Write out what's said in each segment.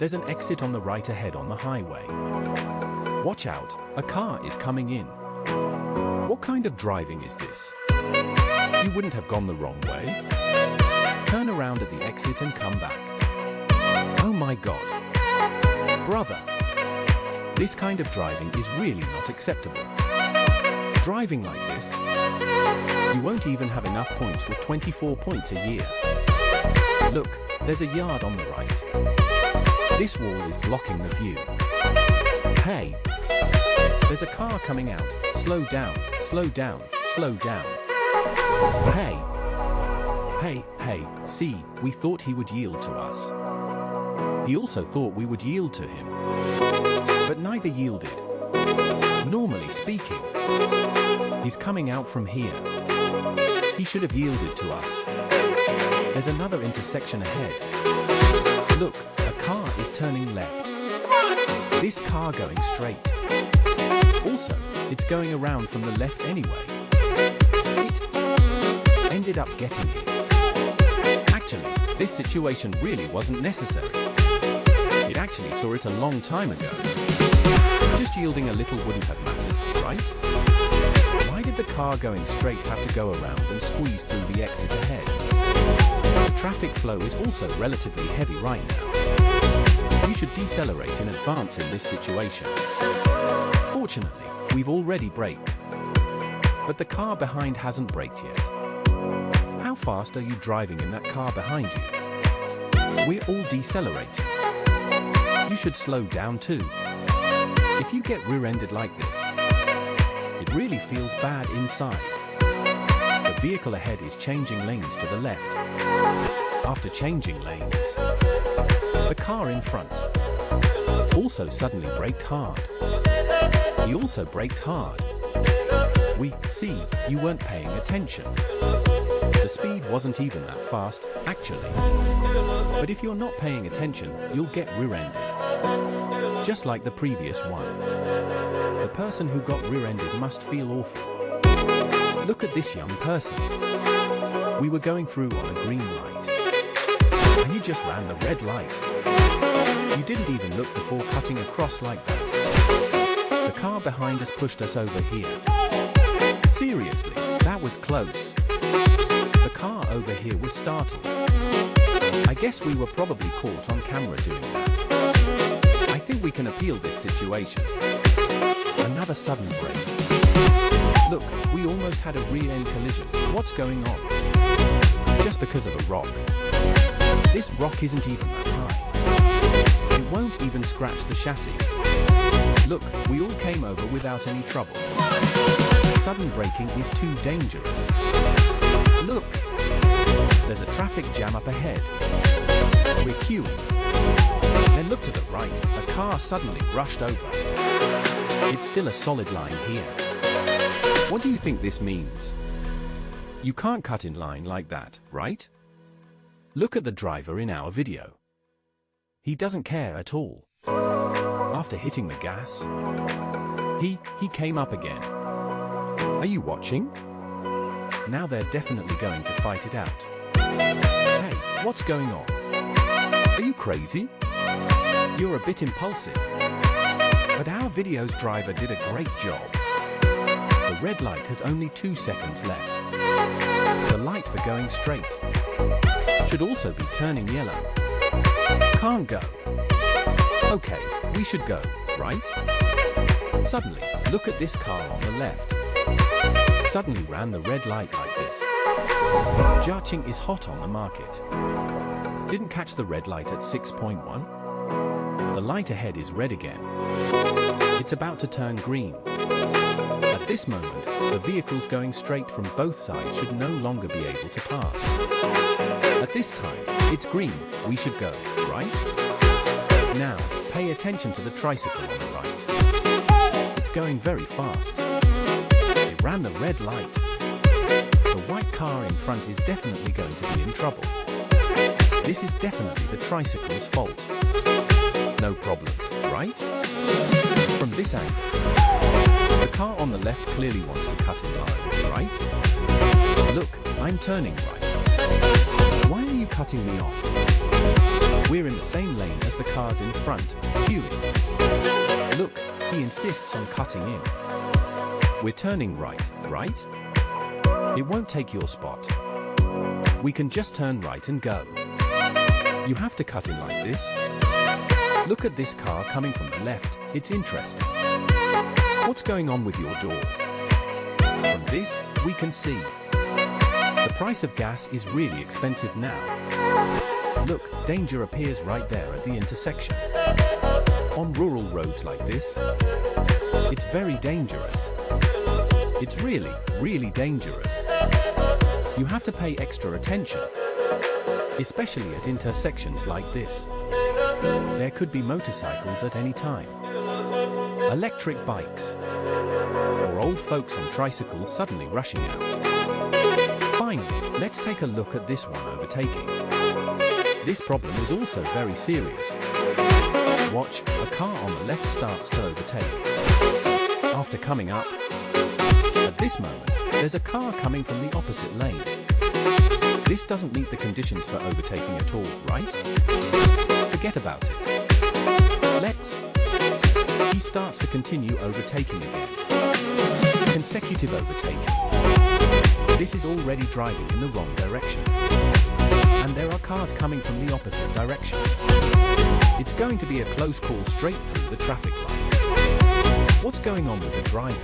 There's an exit on the right ahead on the highway. Watch out, a car is coming in. What kind of driving is this? You wouldn't have gone the wrong way? Turn around at the exit and come back. Oh my God. Brother. This kind of driving is really not acceptable. Driving like this, you won't even have enough points with 24 points a year. Look, there's a yard on the right. This wall is blocking the view. Hey, there's a car coming out. Slow down, slow down, slow down. Hey, see, we thought he would yield to us. He also thought we would yield to him. But neither yielded. Normally speaking, he's coming out from here. He should have yielded to us. There's another intersection ahead. Look, a car is turning left. This car going straight. Also, it's going around from the left anyway. It ended up getting hit. Actually, this situation really wasn't necessary. It actually saw it a long time ago. Just yielding a little wouldn't have mattered, right? Why did the car going straight have to go around and squeeze through the exit ahead? The traffic flow is also relatively heavy right now. You should decelerate in advance in this situation. Fortunately, we've already braked. But the car behind hasn't braked yet. How fast are you driving in that car behind you? We're all decelerating. You should slow down too. If you get rear-ended like this, it really feels bad inside. The vehicle ahead is changing lanes to the left. After changing lanes, the car in front also suddenly braked hard. He also braked hard. We see you weren't paying attention. The speed wasn't even that fast, actually. But if you're not paying attention, you'll get rear-ended. Just like the previous one. The person who got rear-ended must feel awful. Look at this young person. We were going through on a green light. And you just ran the red light. You didn't even look before cutting across like that. The car behind us pushed us over here. Seriously, that was close. The car over here was startled. I guess we were probably caught on camera doing that. I think we can appeal this situation. Another sudden brake. Look, we almost had a rear-end collision. What's going on? Just because of a rock. This rock isn't even that high. It won't even scratch the chassis. Look, we all came over without any trouble. Sudden braking is too dangerous. Look, there's a traffic jam up ahead. We're queuing. Then look to the right, a car suddenly rushed over. It's still a solid line here. What do you think this means? You can't cut in line like that, right? Look at the driver in our video. He doesn't care at all. After hitting the gas, he came up again. Are you watching? Now they're definitely going to fight it out. Hey, what's going on? Are you crazy? You're a bit impulsive. But our video's driver did a great job. The red light has only 2 seconds left. The light for going straight should also be turning yellow. Can't go. Okay, we should go, right? Suddenly, look at this car on the left. Suddenly ran the red light like this. Jarching is hot on the market. Didn't catch the red light at 6.1. The light ahead is red again. It's about to turn green. At this moment, the vehicles going straight from both sides should no longer be able to pass. At this time, it's green, we should go, right? Now, pay attention to the tricycle on the right. It's going very fast. It ran the red light. The white car in front is definitely going to be in trouble. This is definitely the tricycle's fault. No problem, right? From this angle, the car on the left clearly wants to cut in line, right? Look, I'm turning right. Why are you cutting me off? We're in the same lane as the cars in front, queuing. Look, he insists on cutting in. We're turning right, right? It won't take your spot. We can just turn right and go. You have to cut in like this. Look at this car coming from the left. It's interesting. What's going on with your door? From this, we can see. The price of gas is really expensive now. Look, danger appears right there at the intersection. On rural roads like this, it's very dangerous. It's really, really dangerous. You have to pay extra attention, especially at intersections like this. There could be motorcycles at any time, electric bikes, or old folks on tricycles suddenly rushing out. Finally, let's take a look at this one overtaking. This problem is also very serious. Watch, a car on the left starts to overtake. After coming up, at this moment, there's a car coming from the opposite lane. This doesn't meet the conditions for overtaking at all, right? Forget about it. He starts to continue overtaking again. Consecutive overtaking. This is already driving in the wrong direction. And there are cars coming from the opposite direction. It's going to be a close call straight through the traffic light. What's going on with the driving?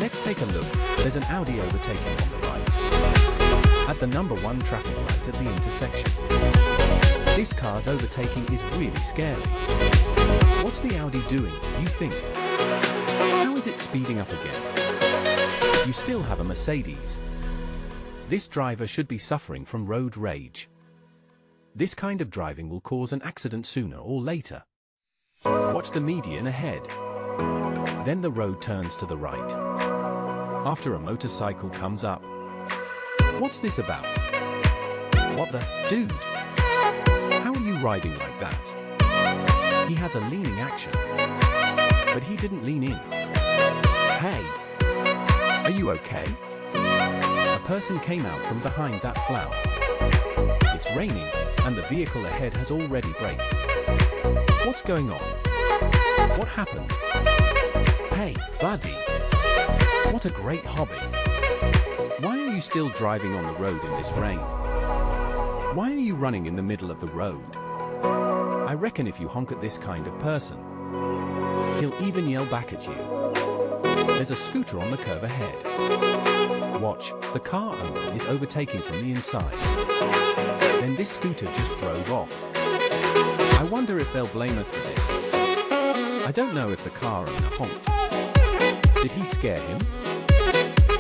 Let's take a look. There's an Audi overtaking on the right. At the number 1 traffic light at the intersection. This car's overtaking is really scary. What's the Audi doing, you think? How is it speeding up again? You still have a Mercedes. This driver should be suffering from road rage. This kind of driving will cause an accident sooner or later. Watch the median ahead. Then the road turns to the right. After a motorcycle comes up. What's this about? What the? Dude! How are you riding like that? He has a leaning action. But he didn't lean in. Hey! Are you okay? A person came out from behind that flower. It's raining, and the vehicle ahead has already braked. What's going on? What happened? Hey, buddy! What a great hobby! Why are you still driving on the road in this rain? Why are you running in the middle of the road? I reckon if you honk at this kind of person, he'll even yell back at you. There's a scooter on the curve ahead. Watch, the car owner is overtaking from the inside. Then this scooter just drove off. I wonder if they'll blame us for this. I don't know if the car owner honked. Did he scare him?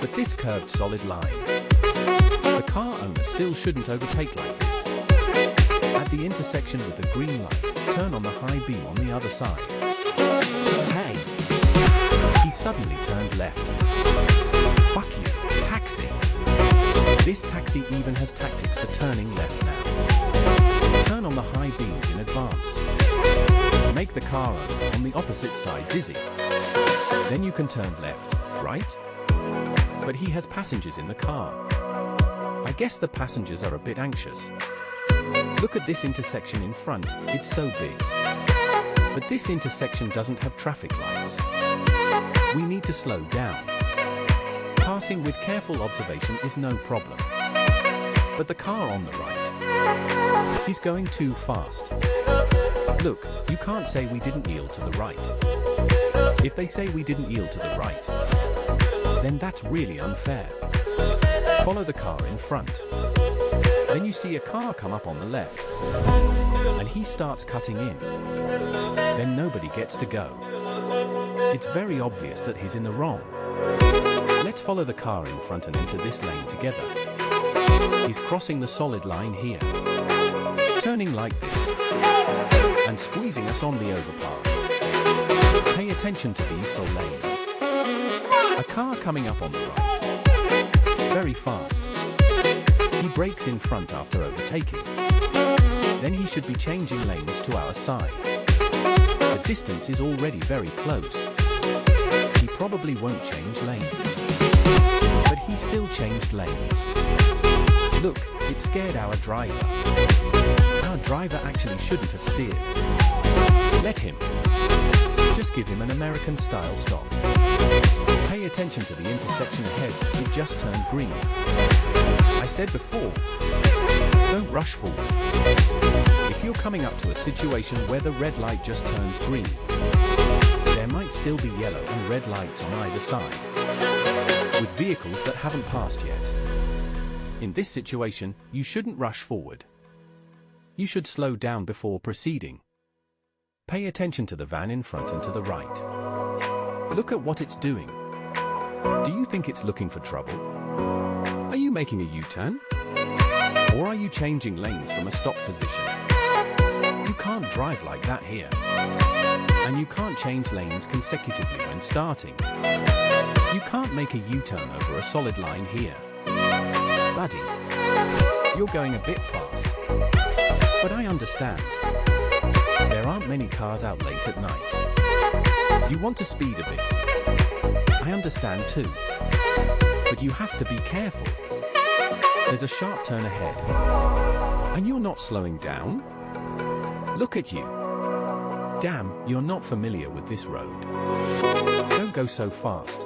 But this curved solid line. The car owner still shouldn't overtake like this. At the intersection with the green light, turn on the high beam on the other side. Hey! He suddenly turned left. Fuck you, taxi! This taxi even has tactics for turning left now. Turn on the high beams in advance. Make the car owner on the opposite side dizzy. Then you can turn left, right? But he has passengers in the car. I guess the passengers are a bit anxious. Look at this intersection in front, it's so big. But this intersection doesn't have traffic lights. We need to slow down. Passing with careful observation is no problem. But the car on the right, he's going too fast. Look, you can't say we didn't yield to the right. If they say we didn't yield to the right, then that's really unfair. Follow the car in front. Then you see a car come up on the left, and he starts cutting in. Then nobody gets to go. It's very obvious that he's in the wrong. Let's follow the car in front and enter this lane together. He's crossing the solid line here, turning like this, and squeezing us on the overpass. Pay attention to these full lanes. A car coming up on the right, very fast. He brakes in front after overtaking. Then he should be changing lanes to our side. The distance is already very close. He probably won't change lanes. But he still changed lanes. Look, it scared our driver. Our driver actually shouldn't have steered. Let him. Just give him an American-style stop. Pay attention to the intersection ahead, it just turned green. I said before, don't rush forward. If you're coming up to a situation where the red light just turns green, there might still be yellow and red lights on either side, with vehicles that haven't passed yet. In this situation, you shouldn't rush forward. You should slow down before proceeding. Pay attention to the van in front and to the right. Look at what it's doing. Do you think it's looking for trouble? Are you making a U-turn? Or are you changing lanes from a stop position? You can't drive like that here. And you can't change lanes consecutively when starting. You can't make a U-turn over a solid line here. Buddy, you're going a bit fast. But I understand. There aren't many cars out late at night. You want to speed a bit. I understand too. But you have to be careful. There's a sharp turn ahead. And you're not slowing down? Look at you. Damn, you're not familiar with this road. Don't go so fast.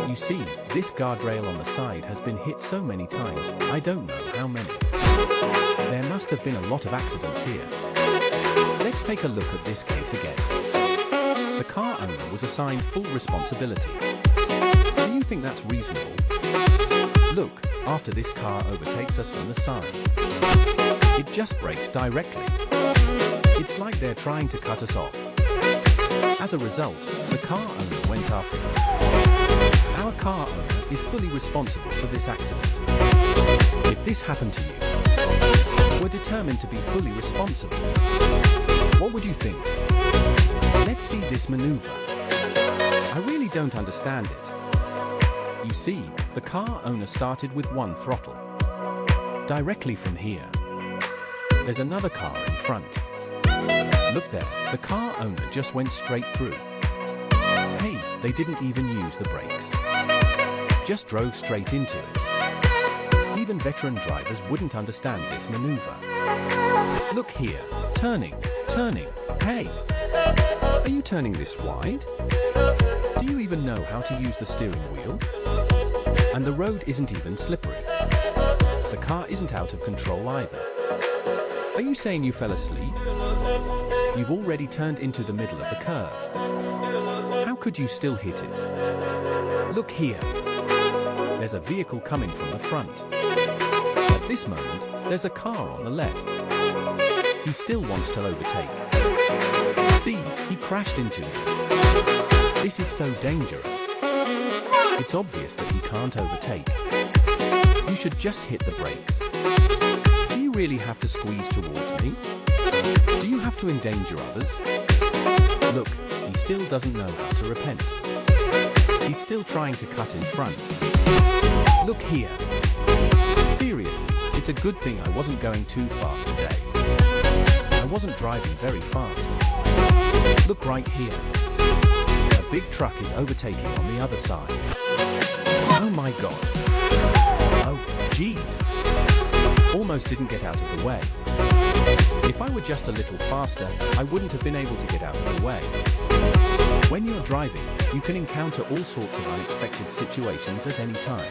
You see, this guardrail on the side has been hit so many times, I don't know how many. There must have been a lot of accidents here. Let's take a look at this case again. The car owner was assigned full responsibility. Do you think that's reasonable? Look, after this car overtakes us from the side, it just brakes directly. It's like they're trying to cut us off. As a result, the car owner went after them. Our car owner is fully responsible for this accident. If this happened to you, we're determined to be fully responsible. What would you think? Let's see this maneuver. I really don't understand it. You see, the car owner started with one throttle. Directly from here. There's another car in front. Look there, the car owner just went straight through. Hey, they didn't even use the brakes. Just drove straight into it. Even veteran drivers wouldn't understand this maneuver. Look here, turning. Hey, are you turning this wide? Do you even know how to use the steering wheel? And the road isn't even slippery. The car isn't out of control either. Are you saying you fell asleep? You've already turned into the middle of the curve. How could you still hit it? Look here. There's a vehicle coming from the front. At this moment, there's a car on the left. He still wants to overtake. See, he crashed into it. This is so dangerous. It's obvious that he can't overtake. You should just hit the brakes. Do you really have to squeeze towards me? Do you have to endanger others? Look, he still doesn't know how to repent. He's still trying to cut in front. Look here. Seriously, it's a good thing I wasn't going too fast today. I wasn't driving very fast. Look right here. A big truck is overtaking on the other side. Oh my god. Oh, jeez. Almost didn't get out of the way. If I were just a little faster, I wouldn't have been able to get out of the way. When you're driving, you can encounter all sorts of unexpected situations at any time.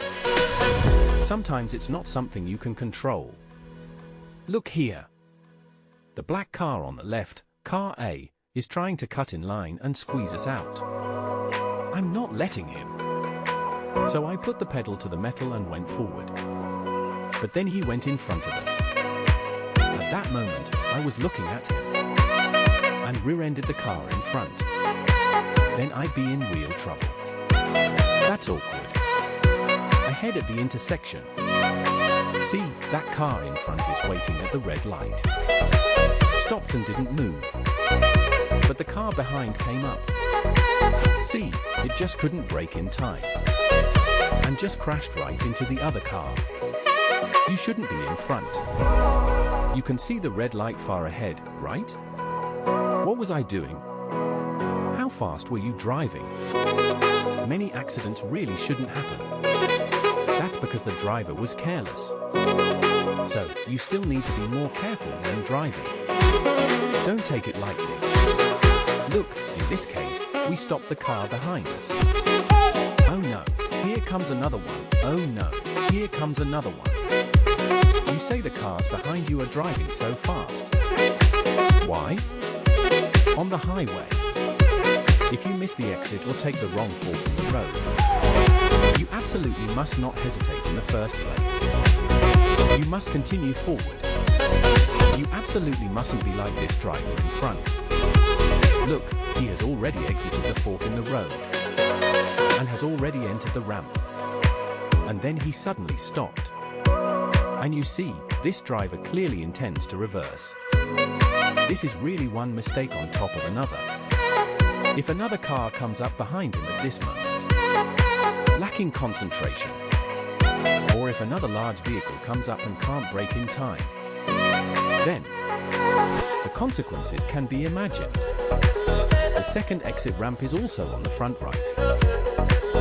Sometimes it's not something you can control. Look here. The black car on the left, car A, is trying to cut in line and squeeze us out. I'm not letting him. So I put the pedal to the metal and went forward. But then he went in front of us. At that moment, I was looking at him and rear-ended the car in front. Then I'd be in real trouble. That's awkward. Ahead at the intersection. See, that car in front is waiting at the red light. Stopped and didn't move. But the car behind came up. See, it just couldn't brake in time. And just crashed right into the other car. You shouldn't be in front. You can see the red light far ahead, right? What was I doing? How fast were you driving? Many accidents really shouldn't happen. That's because the driver was careless. So, you still need to be more careful when driving. Don't take it lightly. Look, in this case, we stopped the car behind us. Oh no, here comes another one. Oh no, here comes another one. You say the cars behind you are driving so fast. Why? On the highway. If you miss the exit or take the wrong fork in the road, you absolutely must not hesitate in the first place. You must continue forward. You absolutely mustn't be like this driver in front. Look, he has already exited the fork in the road and has already entered the ramp. And then he suddenly stopped. And you see, this driver clearly intends to reverse. This is really one mistake on top of another. If another car comes up behind him at this moment, lacking concentration, or if another large vehicle comes up and can't brake in time, then the consequences can be imagined. The second exit ramp is also on the front right.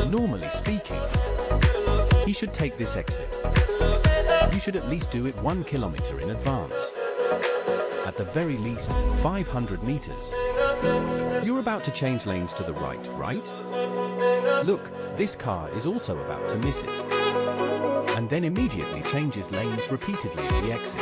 Normally speaking, he should take this exit. You should at least do it 1 kilometer in advance. At the very least, 500 meters. You're about to change lanes to the right, right? Look, this car is also about to miss it. And then immediately changes lanes repeatedly at the exit.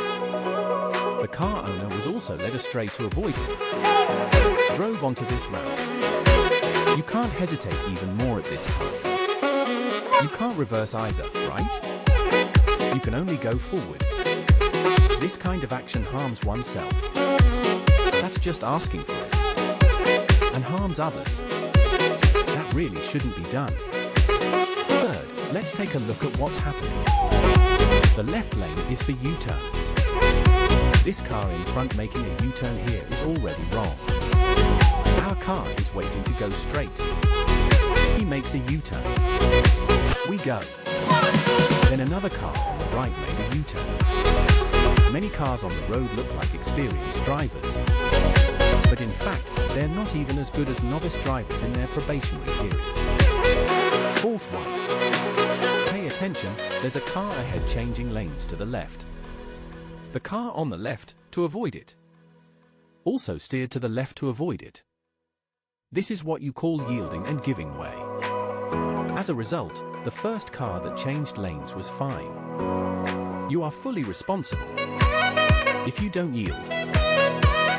The car owner was also led astray to avoid it. Drove onto this ramp. You can't hesitate even more at this time. You can't reverse either, right? You can only go forward. This kind of action harms oneself. That's just asking for it. And harms others. That really shouldn't be done. Third, let's take a look at what's happening. The left lane is for U-turns. This car in front making a U-turn here is already wrong. Our car is waiting to go straight. He makes a U-turn. We go. Then another car on the right made a U-turn. Many cars on the road look like experienced drivers. But in fact, they're not even as good as novice drivers in their probationary period. Fourth one. Pay attention, there's a car ahead changing lanes to the left. The car on the left, to avoid it, also steered to the left to avoid it. This is what you call yielding and giving way. As a result, the first car that changed lanes was fine. You are fully responsible. If you don't yield,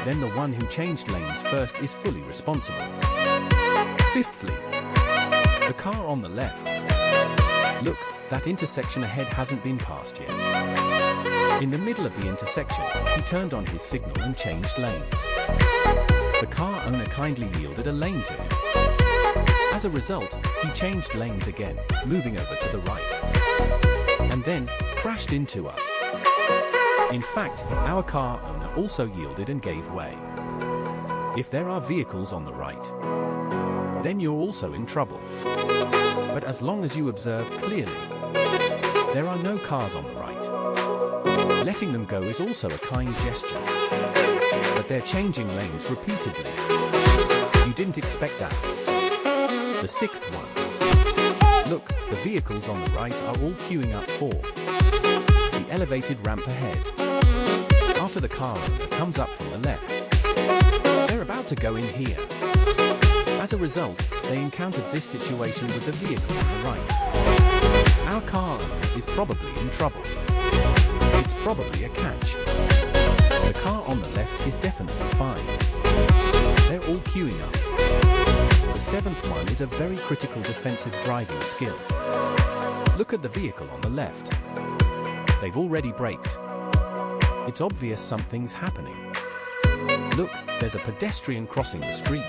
then the one who changed lanes first is fully responsible. Fifthly, the car on the left. Look, that intersection ahead hasn't been passed yet. In the middle of the intersection, he turned on his signal and changed lanes. The car owner kindly yielded a lane to him. As a result, he changed lanes again, moving over to the right. And then, crashed into us. In fact, our car owner also yielded and gave way. If there are vehicles on the right, then you're also in trouble. But as long as you observe clearly, there are no cars on the right. Letting them go is also a kind gesture. But they're changing lanes repeatedly. You didn't expect that. The sixth one. Look, the vehicles on the right are all queuing up for the elevated ramp ahead. After the car owner comes up from the left, they're about to go in here. As a result, they encountered this situation with the vehicle on the right. Our car owner is probably in trouble. It's probably a catch. The car on the left is definitely fine. They're all queuing up. The seventh one is a very critical defensive driving skill. Look at the vehicle on the left. They've already braked. It's obvious something's happening. Look, there's a pedestrian crossing the street.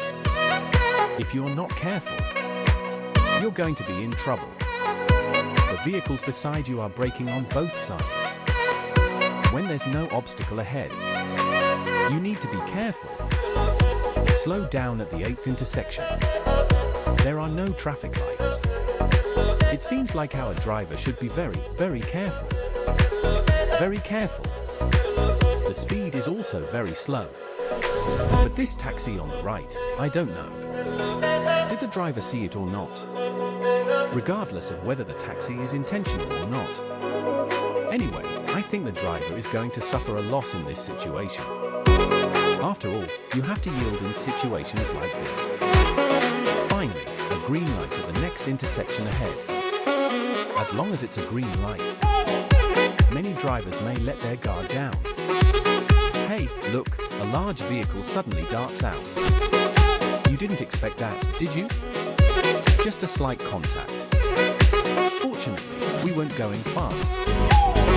If you're not careful, you're going to be in trouble. The vehicles beside you are braking on both sides. When there's no obstacle ahead, you need to be careful. Slow down at the 8th intersection. There are no traffic lights. It seems like our driver should be very, very careful. Very careful. The speed is also very slow. But this taxi on the right, I don't know. Did the driver see it or not? regardless of whether the taxi is intentional or not. Anyway, I think the driver is going to suffer a loss in this situation. After all, you have to yield in situations like this. Finally, a green light at the next intersection ahead. As long as it's a green light, many drivers may let their guard down. Hey, look, a large vehicle suddenly darts out. You didn't expect that, did you? Just a slight contact. Fortunately, we weren't going fast.